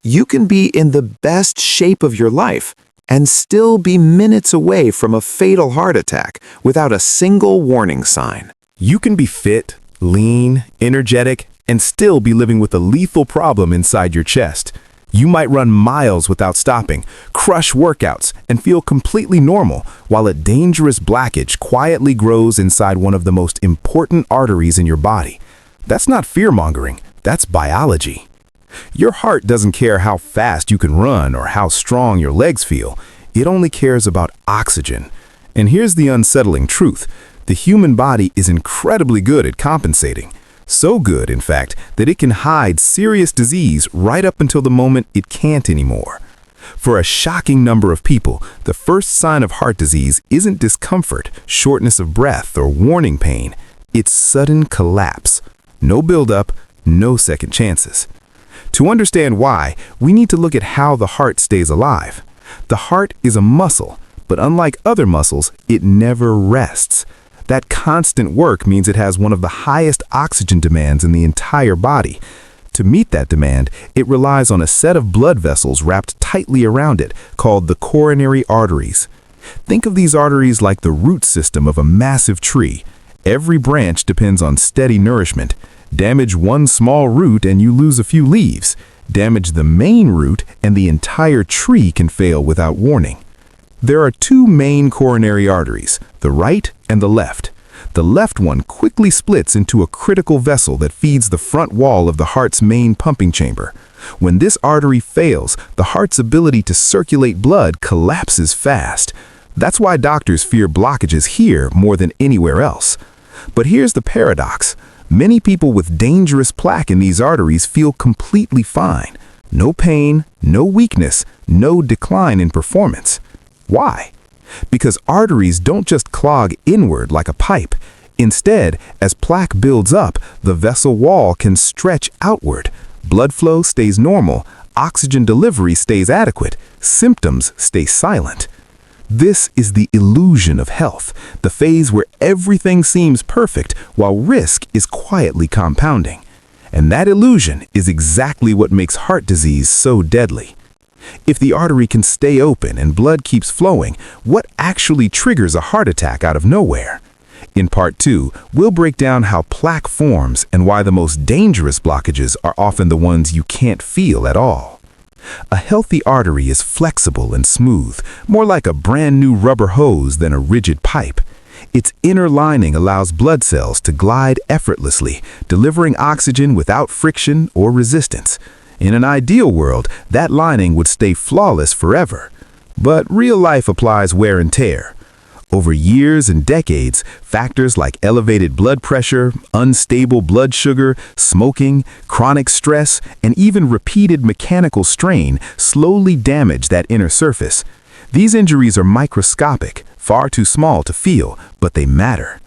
You can be in the best shape of your life and still be minutes away from a fatal heart attack without a single warning sign. You can be fit, lean, energetic, and still be living with a lethal problem inside your chest. You might run miles without stopping, crush workouts, and feel completely normal, while a dangerous blockage quietly grows inside one of the most important arteries in your body. That's not fear-mongering, that's biology. Your heart doesn't care how fast you can run or how strong your legs feel. It only cares about oxygen. And here's the unsettling truth. The human body is incredibly good at compensating. So good, in fact, that it can hide serious disease right up until the moment it can't anymore. For a shocking number of people, the first sign of heart disease isn't discomfort, shortness of breath, or warning pain. It's sudden collapse. No buildup, no second chances. To understand why, we need to look at how the heart stays alive. The heart is a muscle, but unlike other muscles, it never rests. That constant work means it has one of the highest oxygen demands in the entire body. To meet that demand, it relies on a set of blood vessels wrapped tightly around it, called the coronary arteries. Think of these arteries like the root system of a massive tree. Every branch depends on steady nourishment. Damage one small root and you lose a few leaves. Damage the main root and the entire tree can fail without warning. There are two main coronary arteries, the right and the left. The left one quickly splits into a critical vessel that feeds the front wall of the heart's main pumping chamber. When this artery fails, the heart's ability to circulate blood collapses fast. That's why doctors fear blockages here more than anywhere else. But here's the paradox. Many people with dangerous plaque in these arteries feel completely fine. No pain, no weakness, no decline in performance. Why? Because arteries don't just clog inward like a pipe. Instead, as plaque builds up, the vessel wall can stretch outward. Blood flow stays normal, oxygen delivery stays adequate, symptoms stay silent. This is the illusion of health, the phase where everything seems perfect while risk is quietly compounding. And that illusion is exactly what makes heart disease so deadly. If the artery can stay open and blood keeps flowing, what actually triggers a heart attack out of nowhere? In Part 2, we'll break down how plaque forms and why the most dangerous blockages are often the ones you can't feel at all. A healthy artery is flexible and smooth, more like a brand new rubber hose than a rigid pipe. Its inner lining allows blood cells to glide effortlessly, delivering oxygen without friction or resistance. In an ideal world, that lining would stay flawless forever. But real life applies wear and tear. Over years and decades, factors like elevated blood pressure, unstable blood sugar, smoking, chronic stress, and even repeated mechanical strain slowly damage that inner surface. These injuries are microscopic, far too small to feel, but they matter.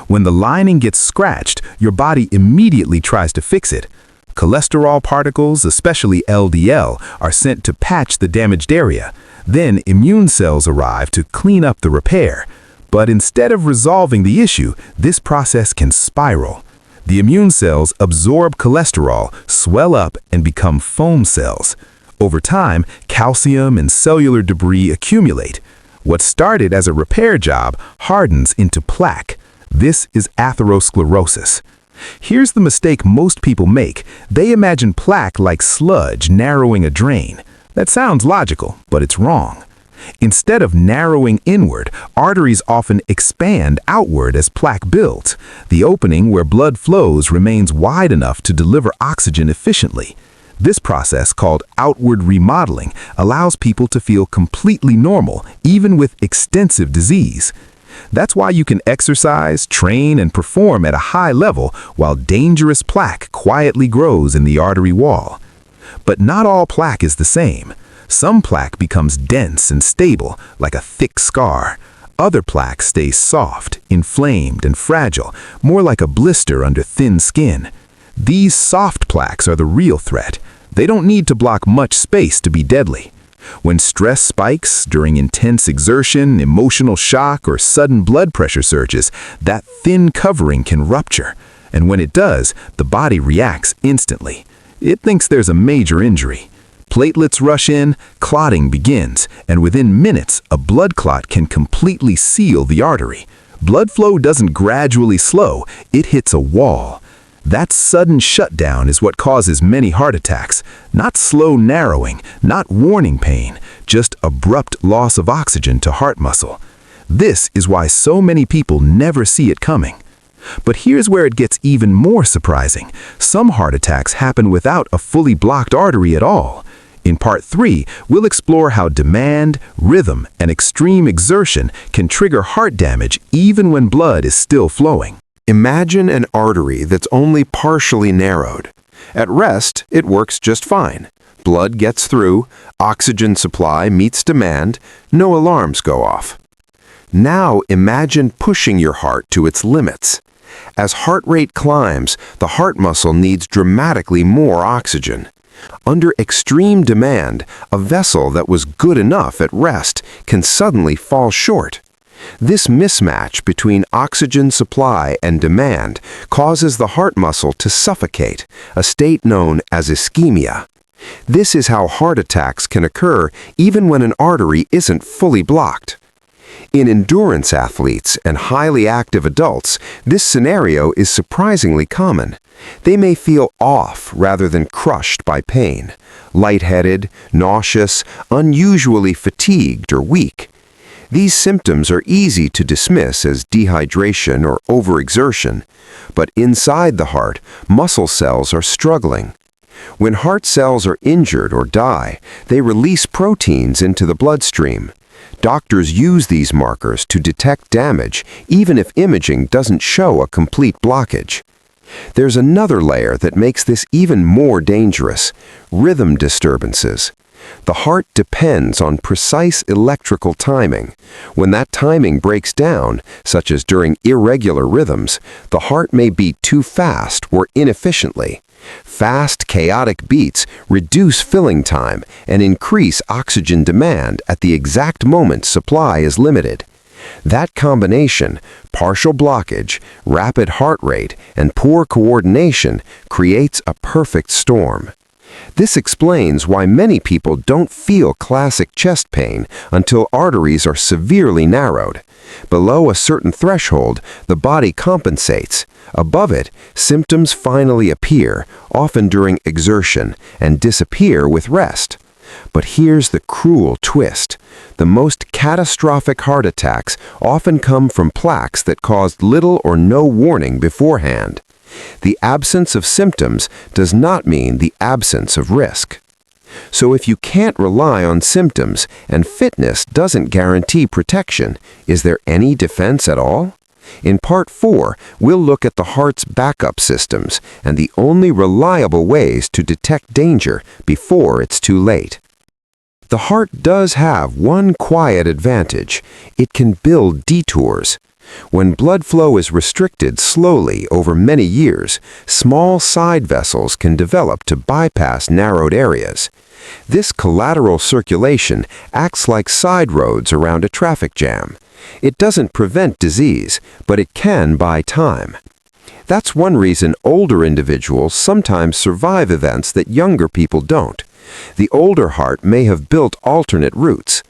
When the lining gets scratched, your body immediately tries to fix it. Cholesterol particles, especially LDL, are sent to patch the damaged area. Then immune cells arrive to clean up the repair. But instead of resolving the issue, this process can spiral. The immune cells absorb cholesterol, swell up, and become foam cells. Over time, calcium and cellular debris accumulate. What started as a repair job hardens into plaque. This is atherosclerosis. Here's the mistake most people make. They imagine plaque like sludge narrowing a drain. That sounds logical, but it's wrong. Instead of narrowing inward, arteries often expand outward as plaque builds. The opening where blood flows remains wide enough to deliver oxygen efficiently. This process, called outward remodeling, allows people to feel completely normal, even with extensive disease. That's why you can exercise, train, and perform at a high level while dangerous plaque quietly grows in the artery wall. But not all plaque is the same. Some plaque becomes dense and stable, like a thick scar. Other plaque stays soft, inflamed, and fragile, more like a blister under thin skin. These soft plaques are the real threat. They don't need to block much space to be deadly. When stress spikes during intense exertion, emotional shock, or sudden blood pressure surges, that thin covering can rupture. And when it does, the body reacts instantly. It thinks there's a major injury. Platelets rush in, clotting begins, and within minutes, a blood clot can completely seal the artery. Blood flow doesn't gradually slow, it hits a wall. That sudden shutdown is what causes many heart attacks. Not slow narrowing, not warning pain, just abrupt loss of oxygen to heart muscle. This is why so many people never see it coming. But here's where it gets even more surprising. Some heart attacks happen without a fully blocked artery at all. In Part 3, we'll explore how demand, rhythm, and extreme exertion can trigger heart damage even when blood is still flowing. Imagine an artery that's only partially narrowed. At rest, it works just fine. Blood gets through, oxygen supply meets demand, no alarms go off. Now imagine pushing your heart to its limits. As heart rate climbs, the heart muscle needs dramatically more oxygen. Under extreme demand, a vessel that was good enough at rest can suddenly fall short. This mismatch between oxygen supply and demand causes the heart muscle to suffocate, a state known as ischemia. This is how heart attacks can occur even when an artery isn't fully blocked. In endurance athletes and highly active adults, this scenario is surprisingly common. They may feel off rather than crushed by pain, lightheaded, nauseous, unusually fatigued or weak. These symptoms are easy to dismiss as dehydration or overexertion, but inside the heart, muscle cells are struggling. When heart cells are injured or die, they release proteins into the bloodstream. Doctors use these markers to detect damage, even if imaging doesn't show a complete blockage. There's another layer that makes this even more dangerous: rhythm disturbances. The heart depends on precise electrical timing. When that timing breaks down, such as during irregular rhythms, the heart may beat too fast or inefficiently. Fast, chaotic beats reduce filling time and increase oxygen demand at the exact moment supply is limited. That combination, partial blockage, rapid heart rate, and poor coordination, creates a perfect storm. This explains why many people don't feel classic chest pain until arteries are severely narrowed. Below a certain threshold, the body compensates. Above it, symptoms finally appear, often during exertion, and disappear with rest. But here's the cruel twist. The most catastrophic heart attacks often come from plaques that caused little or no warning beforehand. The absence of symptoms does not mean the absence of risk. So if you can't rely on symptoms and fitness doesn't guarantee protection, is there any defense at all? In Part 4, we'll look at the heart's backup systems and the only reliable ways to detect danger before it's too late. The heart does have one quiet advantage: it can build detours. When blood flow is restricted slowly over many years, small side vessels can develop to bypass narrowed areas. This collateral circulation acts like side roads around a traffic jam. It doesn't prevent disease, but it can buy time. That's one reason older individuals sometimes survive events that younger people don't. The older heart may have built alternate routes.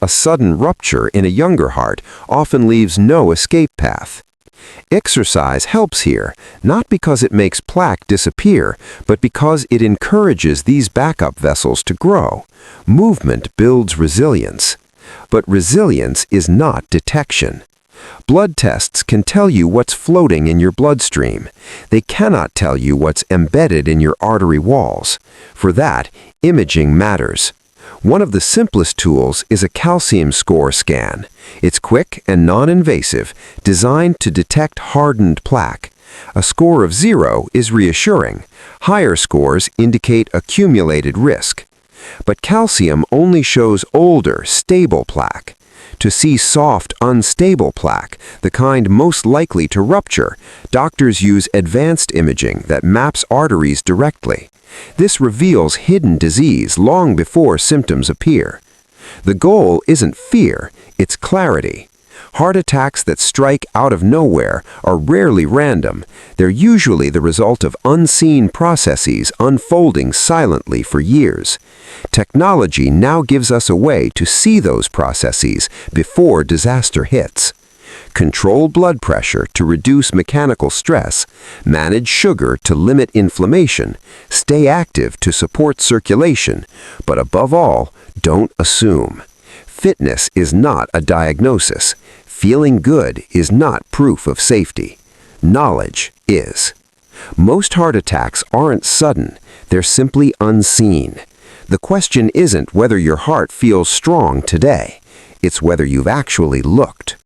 A sudden rupture in a younger heart often leaves no escape path. Exercise helps here, not because it makes plaque disappear, but because it encourages these backup vessels to grow. Movement builds resilience. But resilience is not detection. Blood tests can tell you what's floating in your bloodstream. They cannot tell you what's embedded in your artery walls. For that, imaging matters. One of the simplest tools is a calcium score scan. It's quick and non-invasive, designed to detect hardened plaque. A score of 0 is reassuring. Higher scores indicate accumulated risk. But calcium only shows older, stable plaque. To see soft, unstable plaque, the kind most likely to rupture, doctors use advanced imaging that maps arteries directly. This reveals hidden disease long before symptoms appear. The goal isn't fear, it's clarity. Heart attacks that strike out of nowhere are rarely random. They're usually the result of unseen processes unfolding silently for years. Technology now gives us a way to see those processes before disaster hits. Control blood pressure to reduce mechanical stress, manage sugar to limit inflammation, stay active to support circulation, but above all, don't assume. Fitness is not a diagnosis. Feeling good is not proof of safety. Knowledge is. Most heart attacks aren't sudden, they're simply unseen. The question isn't whether your heart feels strong today, it's whether you've actually looked.